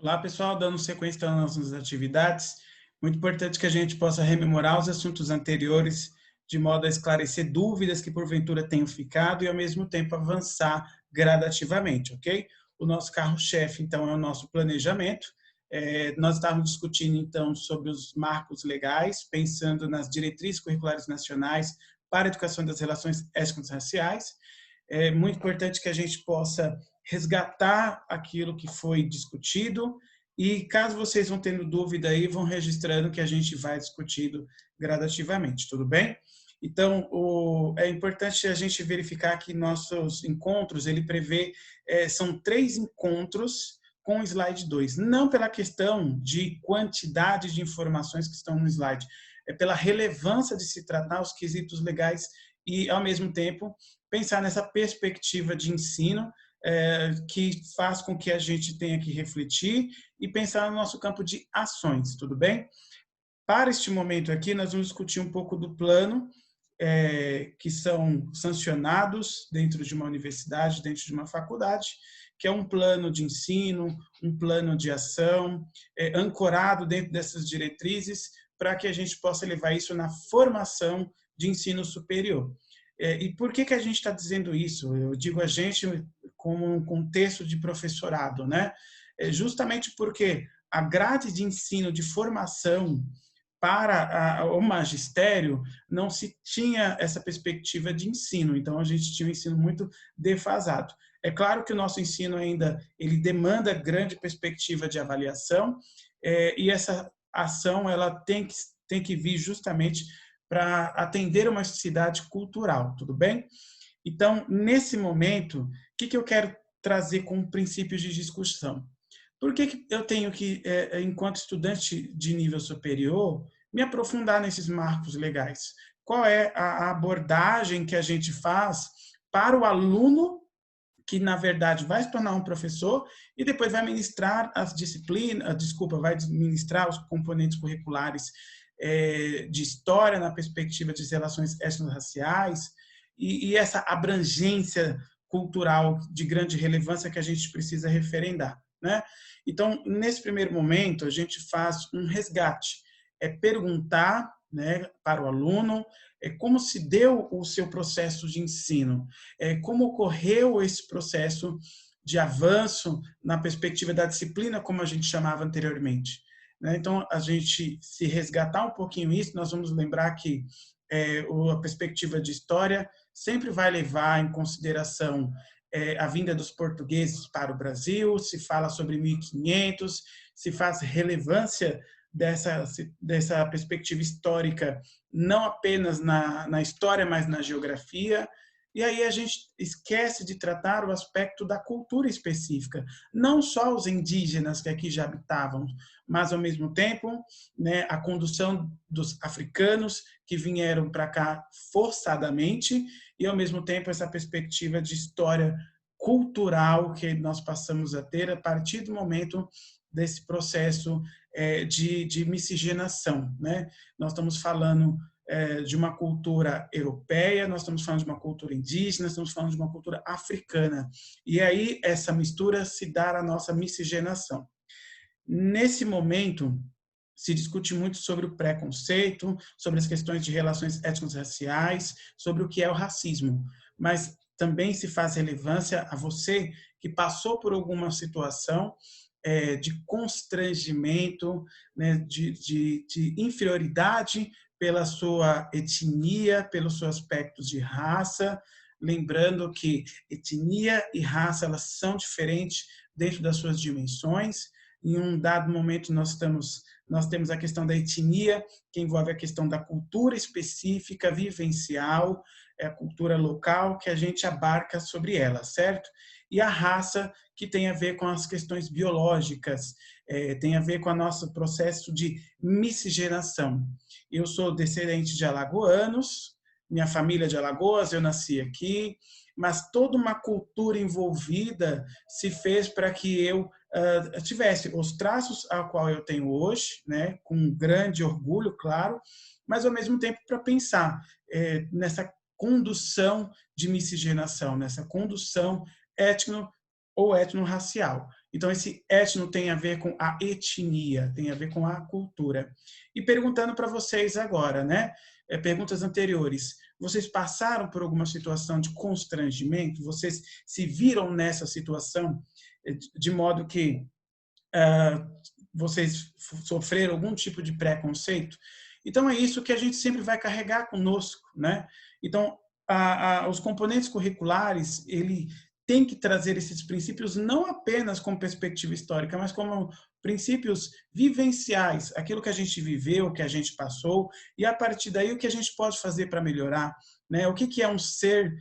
Olá, pessoal, dando sequência às nossas atividades. Muito importante que a gente possa rememorar os assuntos anteriores, de modo a esclarecer dúvidas que porventura tenham ficado e, ao mesmo tempo, avançar gradativamente, ok? O nosso carro-chefe, então, é o nosso planejamento. Nós estávamos discutindo, então, sobre os marcos legais, pensando nas diretrizes curriculares nacionais para a educação das relações étnico-raciais. É muito importante que a gente possa resgatar aquilo que foi discutido e, caso vocês vão tendo dúvida aí, vão registrando que a gente vai discutindo gradativamente, tudo bem? Então, é importante a gente verificar que nossos encontros, ele prevê, são 3 encontros com o slide 2, não pela questão de quantidade de informações que estão no slide, é pela relevância de se tratar os quesitos legais e, ao mesmo tempo, pensar nessa perspectiva de ensino que faz com que a gente tenha que refletir e pensar no nosso campo de ações, tudo bem? Para este momento aqui, nós vamos discutir um pouco do plano que são sancionados dentro de uma universidade, dentro de uma faculdade, que é um plano de ensino, um plano de ação, ancorado dentro dessas diretrizes, para que a gente possa levar isso na formação de ensino superior. E por que a gente está dizendo isso? Eu digo a gente como um contexto de professorado, né? Justamente porque a grade de ensino, de formação para o magistério, não se tinha essa perspectiva de ensino, então a gente tinha um ensino muito defasado. É claro que o nosso ensino ainda ele demanda grande perspectiva de avaliação, e essa ação ela tem que vir justamente para atender uma necessidade cultural, tudo bem? Então, nesse momento, o que eu quero trazer como princípios de discussão? Por que eu tenho que, enquanto estudante de nível superior, me aprofundar nesses marcos legais? Qual é a abordagem que a gente faz para o aluno que, na verdade, vai se tornar um professor e depois vai ministrar as disciplinas, desculpa, vai ministrar os componentes curriculares de história na perspectiva de relações étnico-raciais e essa abrangência cultural de grande relevância que a gente precisa referendar, né? Então, nesse primeiro momento, a gente faz um resgate, perguntar, né, para o aluno como se deu o seu processo de ensino, como ocorreu esse processo de avanço na perspectiva da disciplina, como a gente chamava anteriormente. Né? Então, a gente se resgatar um pouquinho isso, nós vamos lembrar que a perspectiva de história sempre vai levar em consideração a vinda dos portugueses para o Brasil, se fala sobre 1500, se faz relevância dessa perspectiva histórica, não apenas na história, mas na geografia. E aí a gente esquece de tratar o aspecto da cultura específica, não só os indígenas que aqui já habitavam, mas, ao mesmo tempo, né, a condução dos africanos que vieram para cá forçadamente e, ao mesmo tempo, essa perspectiva de história cultural que nós passamos a ter a partir do momento desse processo de miscigenação, né? Nós estamos falando de uma cultura europeia, nós estamos falando de uma cultura indígena, estamos falando de uma cultura africana. E aí essa mistura se dá à nossa miscigenação. Nesse momento, se discute muito sobre o preconceito, sobre as questões de relações étnico-raciais, sobre o que é o racismo, mas também se faz relevância a você que passou por alguma situação de constrangimento, né, de inferioridade pela sua etnia, pelos seus aspectos de raça, lembrando que etnia e raça elas são diferentes dentro das suas dimensões. Em um dado momento nós temos a questão da etnia, que envolve a questão da cultura específica, vivencial, a cultura local, que a gente abarca sobre ela, certo? E a raça, que tem a ver com as questões biológicas, tem a ver com o nosso processo de miscigenação. Eu sou descendente de alagoanos, minha família é de Alagoas, eu nasci aqui, mas toda uma cultura envolvida se fez para que eu tivesse os traços a qual eu tenho hoje, né, com grande orgulho, claro, mas ao mesmo tempo para pensar nessa condução de miscigenação, nessa condução étnico ou etnorracial. Então, esse etno tem a ver com a etnia, tem a ver com a cultura. E perguntando para vocês agora, né? Perguntas anteriores. Vocês passaram por alguma situação de constrangimento? Vocês se viram nessa situação de modo que vocês sofreram algum tipo de preconceito? Então, é isso que a gente sempre vai carregar conosco, né? Então, os componentes curriculares, ele tem que trazer esses princípios não apenas com perspectiva histórica, mas como princípios vivenciais, aquilo que a gente viveu, que a gente passou, e a partir daí o que a gente pode fazer para melhorar, né? O que é um ser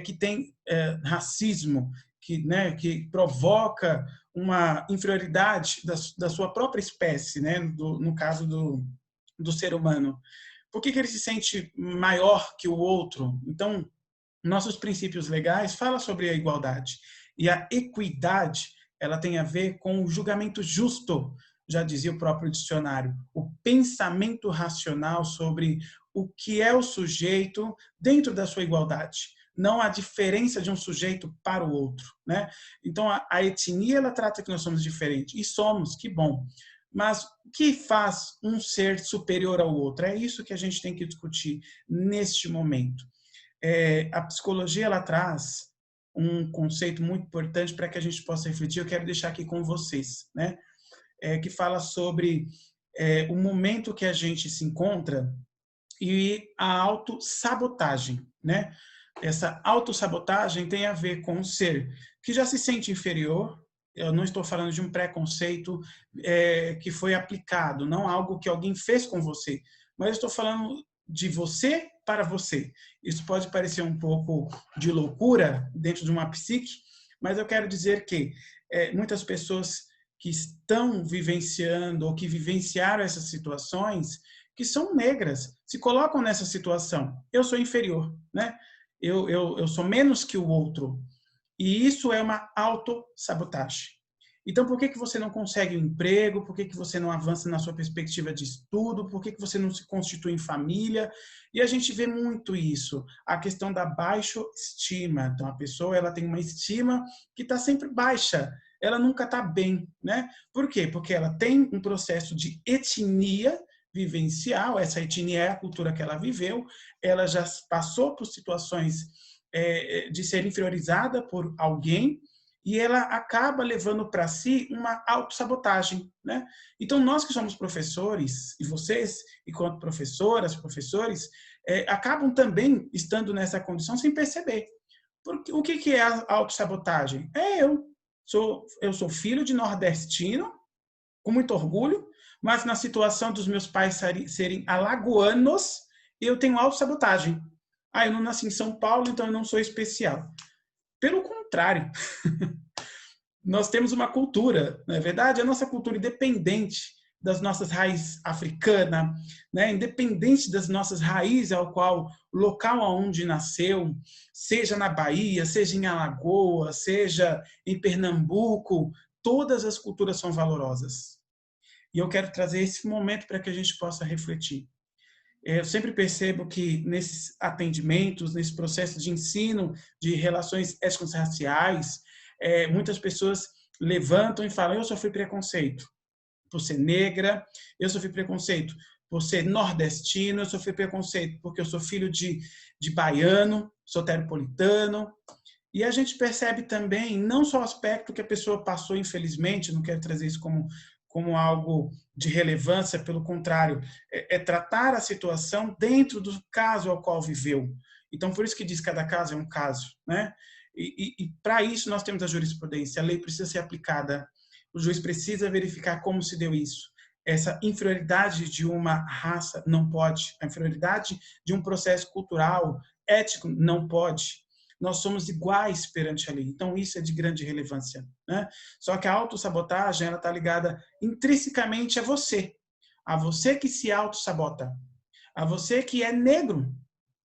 que tem racismo, que provoca uma inferioridade da sua própria espécie, né? No caso do ser humano. Por que ele se sente maior que o outro? Então, nossos princípios legais falam sobre a igualdade. E a equidade, ela tem a ver com o julgamento justo, já dizia o próprio dicionário, o pensamento racional sobre o que é o sujeito dentro da sua igualdade, não a diferença de um sujeito para o outro, né? Então, a etnia, ela trata que nós somos diferentes, e somos, que bom. Mas o que faz um ser superior ao outro? É isso que a gente tem que discutir neste momento. A psicologia, ela traz um conceito muito importante para que a gente possa refletir. Eu quero deixar aqui com vocês, né? Que fala sobre o momento que a gente se encontra e a autossabotagem, né? Essa autossabotagem tem a ver com um ser que já se sente inferior. Eu não estou falando de um preconceito que foi aplicado, não algo que alguém fez com você, mas eu estou falando de você para você. Isso pode parecer um pouco de loucura dentro de uma psique, mas eu quero dizer que muitas pessoas que estão vivenciando ou que vivenciaram essas situações, que são negras, se colocam nessa situação. Eu sou inferior, né? Eu sou menos que o outro. E isso é uma autossabotagem. Então, por que você não consegue um emprego? Por que você não avança na sua perspectiva de estudo? Por que você não se constitui em família? E a gente vê muito isso, a questão da baixa estima. Então, a pessoa ela tem uma estima que está sempre baixa, ela nunca está bem, né? Por quê? Porque ela tem um processo de etnia vivencial, essa etnia é a cultura que ela viveu, ela já passou por situações de ser inferiorizada por alguém, e ela acaba levando para si uma autossabotagem, né? Então, nós que somos professores, e vocês, enquanto professoras, professores, acabam também estando nessa condição sem perceber. Porque, o que é a autossabotagem? Eu sou filho de nordestino, com muito orgulho, mas na situação dos meus pais serem alagoanos, eu tenho autossabotagem. Eu não nasci em São Paulo, então eu não sou especial. Pelo contrário, nós temos uma cultura, não é verdade? A nossa cultura independente das nossas raízes africanas, né? Independente das nossas raízes, ao qual o local onde nasceu, seja na Bahia, seja em Alagoas, seja em Pernambuco, todas as culturas são valorosas. E eu quero trazer esse momento para que a gente possa refletir. Eu sempre percebo que nesses atendimentos, nesse processo de ensino de relações étnico-raciais, muitas pessoas levantam e falam: eu sofri preconceito por ser negra, eu sofri preconceito por ser nordestino, eu sofri preconceito porque eu sou filho de baiano, sou soteropolitano. E a gente percebe também, não só o aspecto que a pessoa passou, infelizmente, não quero trazer isso como algo de relevância, pelo contrário, é tratar a situação dentro do caso ao qual viveu. Então, por isso que diz que cada caso é um caso, né? E para isso nós temos a jurisprudência, a lei precisa ser aplicada, o juiz precisa verificar como se deu isso. Essa inferioridade de uma raça não pode, a inferioridade de um processo cultural, ético, não pode. Nós somos iguais perante a lei. Então, isso é de grande relevância, né? Só que a autossabotagem está ligada intrinsecamente a você que se autossabota, a você que é negro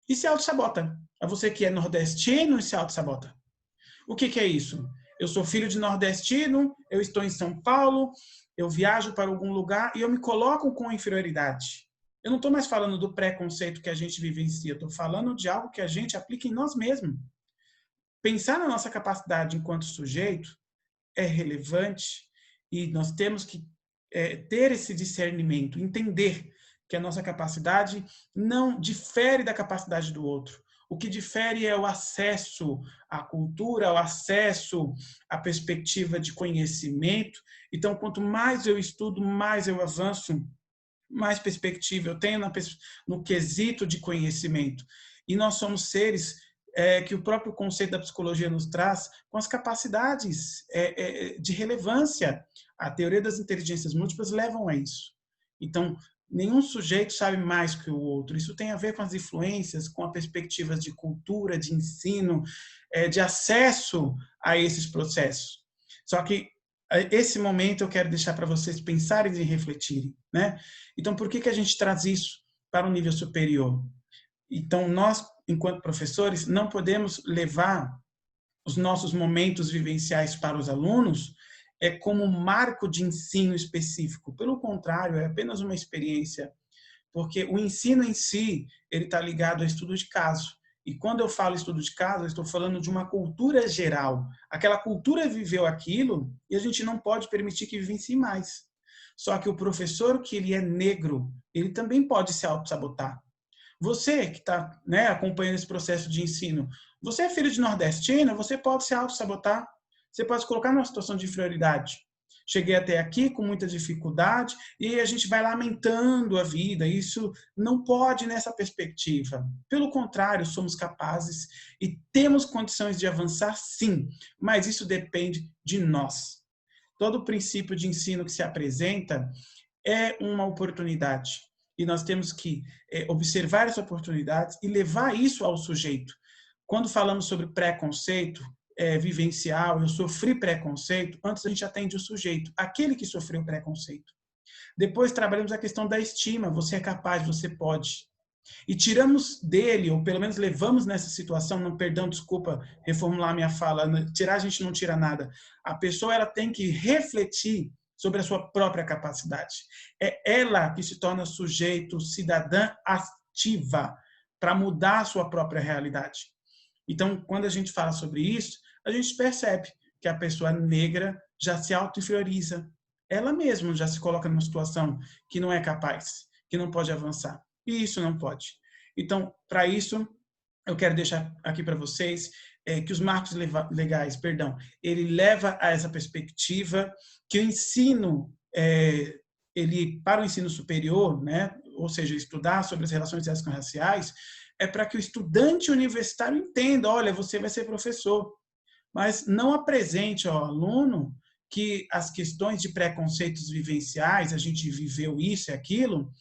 e se autossabota, a você que é nordestino e se autossabota. O que é isso? Eu sou filho de nordestino, eu estou em São Paulo, eu viajo para algum lugar e eu me coloco com inferioridade. Eu não estou mais falando do preconceito que a gente vivencia, estou falando de algo que a gente aplica em nós mesmos. Pensar na nossa capacidade enquanto sujeito é relevante e nós temos que ter esse discernimento, entender que a nossa capacidade não difere da capacidade do outro. O que difere é o acesso à cultura, o acesso à perspectiva de conhecimento. Então, quanto mais eu estudo, mais eu avanço, mais perspectiva eu tenho no quesito de conhecimento. E nós somos seres que o próprio conceito da psicologia nos traz com as capacidades de relevância. A teoria das inteligências múltiplas levam a isso. Então, nenhum sujeito sabe mais que o outro. Isso tem a ver com as influências, com a perspectiva de cultura, de ensino, de acesso a esses processos. Só que esse momento eu quero deixar para vocês pensarem e refletirem, né? Então, por que a gente traz isso para o nível superior? Então, nós, enquanto professores, não podemos levar os nossos momentos vivenciais para os alunos como um marco de ensino específico. Pelo contrário, é apenas uma experiência, porque o ensino em si, ele está ligado ao estudo de caso. E quando eu falo estudo de caso, eu estou falando de uma cultura geral. Aquela cultura viveu aquilo e a gente não pode permitir que vivencie mais. Só que o professor, que ele é negro, ele também pode se auto-sabotar. Você que está acompanhando esse processo de ensino, você é filho de nordestina, você pode se auto-sabotar. Você pode se colocar numa situação de inferioridade. Cheguei até aqui com muita dificuldade e a gente vai lamentando a vida. Isso não pode nessa perspectiva. Pelo contrário, somos capazes e temos condições de avançar, sim, mas isso depende de nós. Todo princípio de ensino que se apresenta é uma oportunidade. E nós temos que observar essa oportunidade e levar isso ao sujeito. Quando falamos sobre preconceito vivencial, eu sofri preconceito, antes a gente atende o sujeito, aquele que sofreu preconceito. Depois trabalhamos a questão da estima, você é capaz, você pode. E tiramos dele, ou pelo menos levamos nessa situação, não, perdão, desculpa, reformular minha fala, tirar a gente não tira nada. A pessoa ela tem que refletir sobre a sua própria capacidade. É ela que se torna sujeito, cidadã ativa, para mudar a sua própria realidade. Então, quando a gente fala sobre isso, a gente percebe que a pessoa negra já se auto-inferioriza. Ela mesma já se coloca numa situação que não é capaz, que não pode avançar. E isso não pode. Então, para isso, eu quero deixar aqui para vocês que os marcos legais, ele leva a essa perspectiva que o ensino, ele para o ensino superior, né, ou seja, estudar sobre as relações étnico-raciais, é para que o estudante universitário entenda, olha, você vai ser professor, mas não apresente ao aluno que as questões de preconceitos vivenciais, a gente viveu isso e aquilo,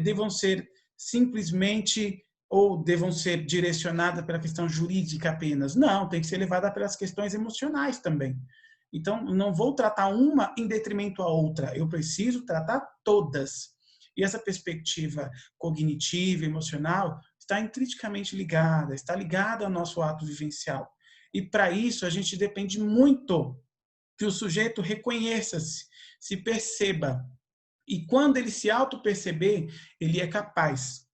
devam ser simplesmente ou devam ser direcionadas pela questão jurídica apenas. Não, tem que ser levada pelas questões emocionais também. Então, não vou tratar uma em detrimento à outra, eu preciso tratar todas. E essa perspectiva cognitiva, emocional, está intrinsecamente ligada, está ligada ao nosso ato vivencial. E para isso, a gente depende muito que o sujeito reconheça-se, se perceba. E quando ele se auto-perceber, ele é capaz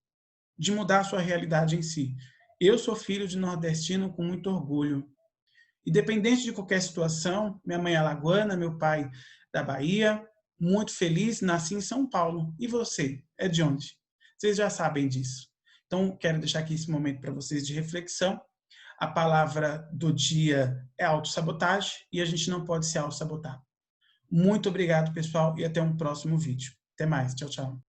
de mudar a sua realidade em si. Eu sou filho de nordestino com muito orgulho. Independente de qualquer situação, minha mãe é alagoana, meu pai da Bahia, muito feliz, nasci em São Paulo. E você? É de onde? Vocês já sabem disso. Então, quero deixar aqui esse momento para vocês de reflexão. A palavra do dia é autossabotagem e a gente não pode se autossabotar. Muito obrigado, pessoal, e até um próximo vídeo. Até mais. Tchau, tchau.